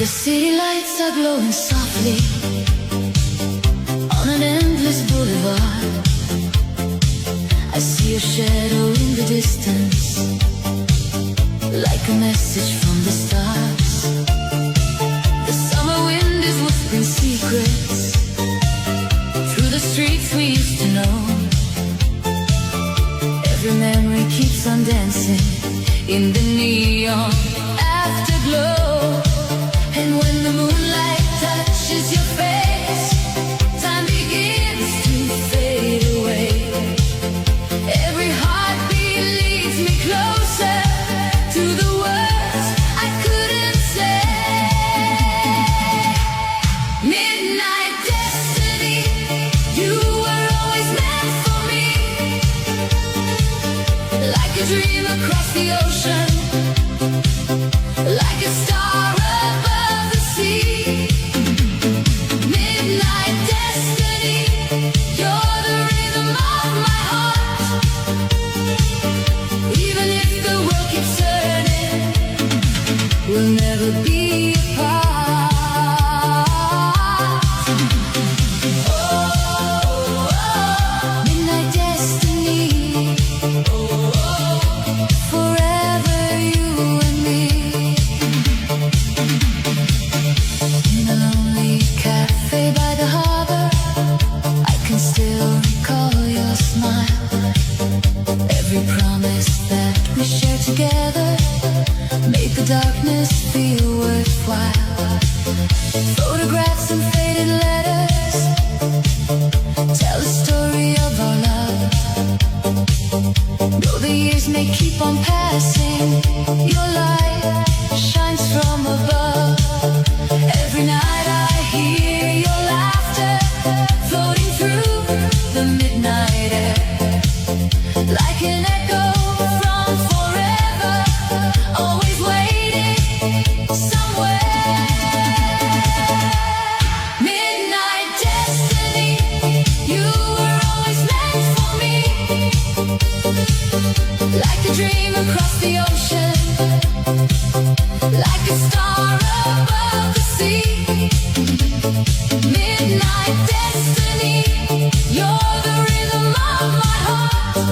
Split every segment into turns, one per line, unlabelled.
The city lights are glowing softly on an endless boulevard. I see your shadow in the distance, like a message from the stars. The summer wind is whispering secrets through the streets we used to know. Every memory keeps on dancing in the neon afterglow. And when the moonlight touches your face, time begins to fade away. Every heartbeat leads me closer to the words I couldn't say. Midnight destiny, you were always meant for me. Like a dream across the ocean, like a star above the sea. Midnight destiny, you're the rhythm of my heart. Even if the world keeps turning, we'll never be apart. Midnight destiny, forever you and me. In a lonely cafe by the harbor, I can still recall your smile. Every promise that we shared together made the darkness feel worthwhile. Photographs and faded letters tell the story of our love. Though the years may keep on passing, your light shines from above. Every night I hear your laughter floating through the midnight air, like an echo from forever, always waiting somewhere. Midnight destiny, you were always meant for me. Like a dream across the ocean, like a star above the sea. Midnight destiny, you're the rhythm of my heart.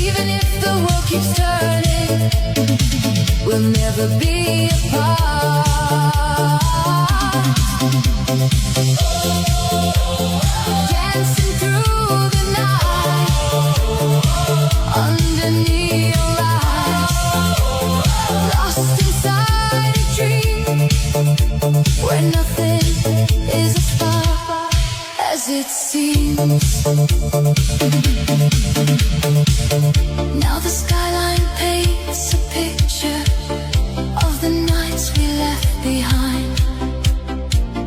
Even if the world keeps turning, we'll never be apart. Dancing through the night under neon lights, lost inside a dream where nothing is as far as it seems. Now the skyline paints a picture of the nights we left behind,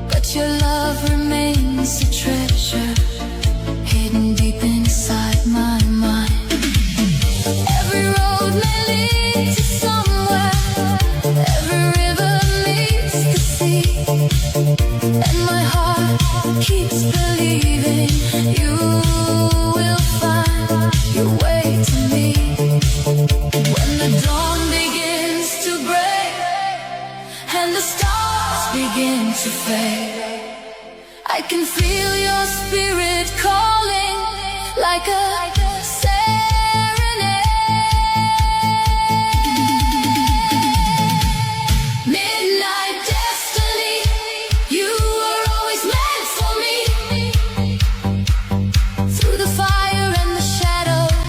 but your love remains a treasure hidden deep inside my mind. Every road may lead to somewhere, every river meets the sea, and my heart keeps believing you will find your way to me. When the dawn begins to break and the stars begin to fade, I can feel your spirit calling like a